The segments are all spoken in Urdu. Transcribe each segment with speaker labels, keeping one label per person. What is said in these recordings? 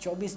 Speaker 1: 24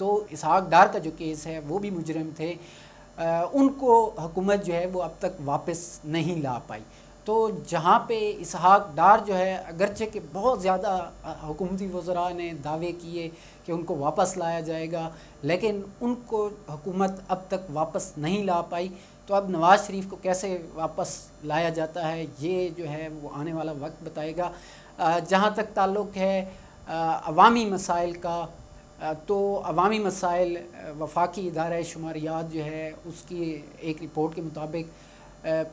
Speaker 1: تو اسحاق ڈار کا جو کیس ہے وہ بھی مجرم تھے، ان کو حکومت جو ہے وہ اب تک واپس نہیں لا پائی۔ تو جہاں پہ اسحاق ڈار جو ہے اگرچہ کہ بہت زیادہ حکومتی وزراء نے دعوے کیے کہ ان کو واپس لایا جائے گا، لیکن ان کو حکومت اب تک واپس نہیں لا پائی۔ تو اب نواز شریف کو کیسے واپس لایا جاتا ہے یہ جو ہے وہ آنے والا وقت بتائے گا۔ جہاں تک تعلق ہے عوامی مسائل کا، تو عوامی مسائل وفاقی ادارہ شماریات جو ہے اس کی ایک رپورٹ کے مطابق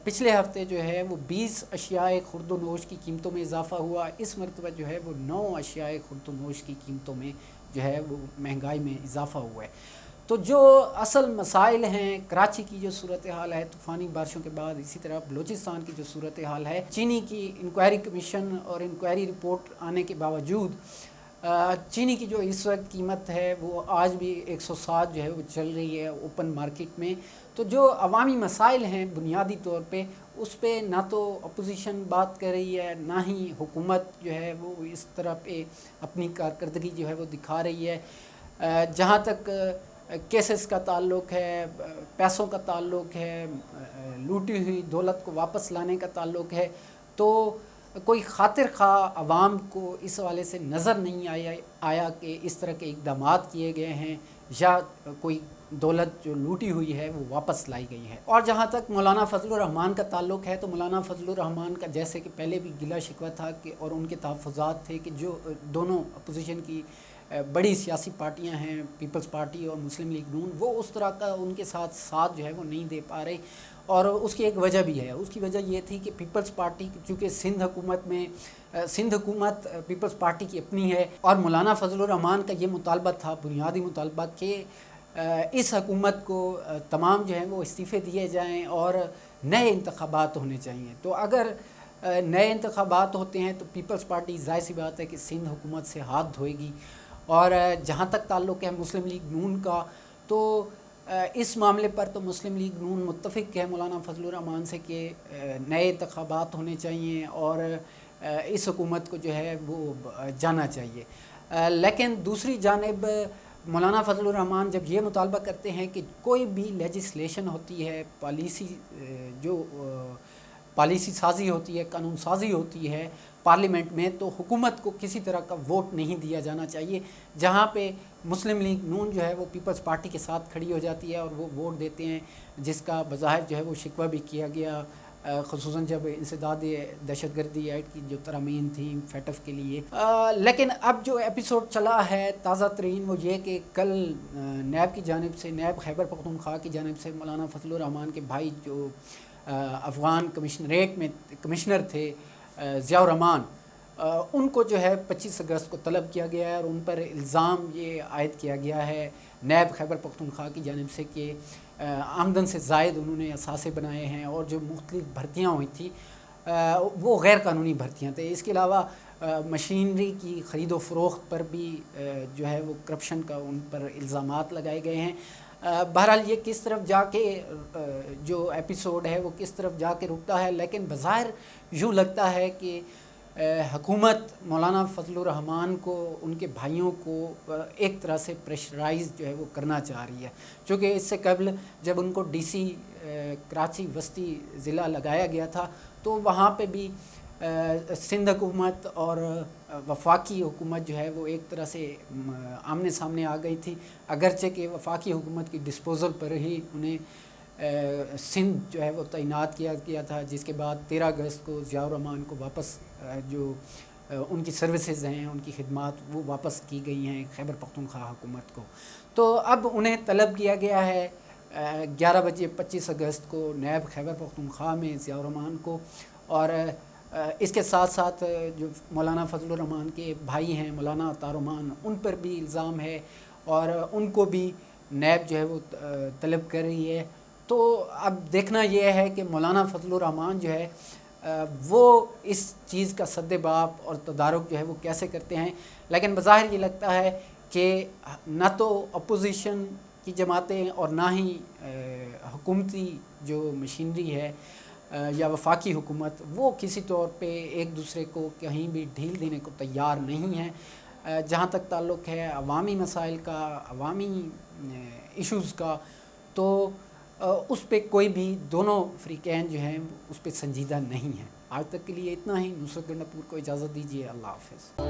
Speaker 1: پچھلے ہفتے جو ہے وہ 20 اشیاء خرد و نوش کی قیمتوں میں اضافہ ہوا، اس مرتبہ جو ہے وہ 9 اشیاء خرد و نوش کی قیمتوں میں جو ہے وہ مہنگائی میں اضافہ ہوا ہے۔ تو جو اصل مسائل ہیں، کراچی کی جو صورتحال ہے طوفانی بارشوں کے بعد، اسی طرح بلوچستان کی جو صورتحال ہے، چینی کی انکوائری کمیشن اور انکوائری رپورٹ آنے کے باوجود چینی کی جو اس وقت قیمت ہے وہ آج بھی 160 جو ہے وہ چل رہی ہے اوپن مارکیٹ میں۔ تو جو عوامی مسائل ہیں بنیادی طور پہ اس پہ نہ تو اپوزیشن بات کر رہی ہے، نہ ہی حکومت جو ہے وہ اس طرح پہ اپنی کارکردگی جو ہے وہ دکھا رہی ہے۔ جہاں تک کیسز کا تعلق ہے، پیسوں کا تعلق ہے، لوٹی ہوئی دولت کو واپس لانے کا تعلق ہے، تو کوئی خاطر خواہ عوام کو اس حوالے سے نظر نہیں آیا کہ اس طرح کے اقدامات کیے گئے ہیں یا کوئی دولت جو لوٹی ہوئی ہے وہ واپس لائی گئی ہے۔ اور جہاں تک مولانا فضل الرحمان کا تعلق ہے تو مولانا فضل الرحمان کا جیسے کہ پہلے بھی گلہ شکوہ تھا کہ اور ان کے تحفظات تھے کہ جو دونوں اپوزیشن کی بڑی سیاسی پارٹیاں ہیں، پیپلز پارٹی اور مسلم لیگ نون، وہ اس طرح کا ان کے ساتھ جو ہے وہ نہیں دے پا رہے، اور اس کی ایک وجہ بھی ہے۔ اس کی وجہ یہ تھی کہ پیپلز پارٹی چونکہ سندھ حکومت پیپلز پارٹی کی اپنی ہے، اور مولانا فضل الرحمان کا یہ مطالبہ تھا، بنیادی مطالبہ، کہ اس حکومت کو تمام جو ہیں وہ استعفے دیے جائیں اور نئے انتخابات ہونے چاہیے۔ تو اگر نئے انتخابات ہوتے ہیں تو پیپلز پارٹی ظاہر سی بات ہے کہ سندھ حکومت سے ہاتھ دھوئے گی، اور جہاں تک تعلق ہے مسلم لیگ نون کا، تو اس معاملے پر تو مسلم لیگ نون متفق ہے مولانا فضل الرحمان سے کہ نئے انتخابات ہونے چاہیے اور اس حکومت کو جو ہے وہ جانا چاہیے۔ لیکن دوسری جانب مولانا فضل الرحمان جب یہ مطالبہ کرتے ہیں کہ کوئی بھی لیجسلیشن ہوتی ہے، پالیسی سازی ہوتی ہے، قانون سازی ہوتی ہے پارلیمنٹ میں، تو حکومت کو کسی طرح کا ووٹ نہیں دیا جانا چاہیے، جہاں پہ مسلم لیگ نون جو ہے وہ پیپلز پارٹی کے ساتھ کھڑی ہو جاتی ہے اور وہ ووٹ دیتے ہیں، جس کا بظاہر جو ہے وہ شکوہ بھی کیا گیا، خصوصاً جب انسداد دہشت گردی ایکٹ کی جو ترامین تھیں فیٹف کے لیے۔ لیکن اب جو ایپیسوڈ چلا ہے تازہ ترین وہ یہ کہ کل نیب کی جانب سے، نیب خیبر پختونخوا کی جانب سے، مولانا فضل الرحمان کے بھائی جو افغان کمشنریٹ میں کمشنر تھے ضیاء الرحمان، ان کو جو ہے 25 اگست کو طلب کیا گیا ہے، اور ان پر الزام یہ عائد کیا گیا ہے نیب خیبر پختونخوا کی جانب سے کہ آمدن سے زائد انہوں نے اثاثے بنائے ہیں، اور جو مختلف بھرتیاں ہوئی تھیں وہ غیر قانونی بھرتیاں تھیں۔ اس کے علاوہ مشینری کی خرید و فروخت پر بھی جو ہے وہ کرپشن کا ان پر الزامات لگائے گئے ہیں۔ بہرحال یہ کس طرف جا کے جو ایپیسوڈ ہے وہ کس طرف جا کے رکتا ہے، لیکن بظاہر یوں لگتا ہے کہ حکومت مولانا فضل الرحمان کو، ان کے بھائیوں کو ایک طرح سے پریشرائز جو ہے وہ کرنا چاہ رہی ہے، چونکہ اس سے قبل جب ان کو ڈی سی کراچی وسطی ضلع لگایا گیا تھا تو وہاں پہ بھی سندھ حکومت اور وفاقی حکومت جو ہے وہ ایک طرح سے آمنے سامنے آ گئی تھی، اگرچہ کہ وفاقی حکومت کی ڈسپوزل پر ہی انہیں سندھ جو ہے وہ تعینات کیا گیا تھا، جس کے بعد 13 اگست کو ضیاء الرحمان کو واپس جو ان کی سروسز ہیں، ان کی خدمات، وہ واپس کی گئی ہیں خیبر پختونخوا حکومت کو۔ تو اب انہیں طلب کیا گیا ہے 11 بجے 25 اگست کو نیب خیبر پختونخوا میں ضیاء الرحمان کو، اور اس کے ساتھ ساتھ جو مولانا فضل الرحمان کے بھائی ہیں مولانا عطا الرحمان، ان پر بھی الزام ہے اور ان کو بھی نیب جو ہے وہ طلب کر رہی ہے۔ تو اب دیکھنا یہ ہے کہ مولانا فضل الرحمان جو ہے وہ اس چیز کا سد باب اور تدارک جو ہے وہ کیسے کرتے ہیں، لیکن بظاہر یہ لگتا ہے کہ نہ تو اپوزیشن کی جماعتیں اور نہ ہی حکومتی جو مشینری ہے یا وفاقی حکومت، وہ کسی طور پہ ایک دوسرے کو کہیں بھی ڈھیل دینے کو تیار نہیں ہے۔ جہاں تک تعلق ہے عوامی مسائل کا، عوامی ایشوز کا، تو اس پہ کوئی بھی دونوں فریقین جو ہیں اس پہ سنجیدہ نہیں ہیں۔ آج تک کے لیے اتنا ہی۔ نصرت گنڈا پور کو اجازت دیجیے، اللہ حافظ۔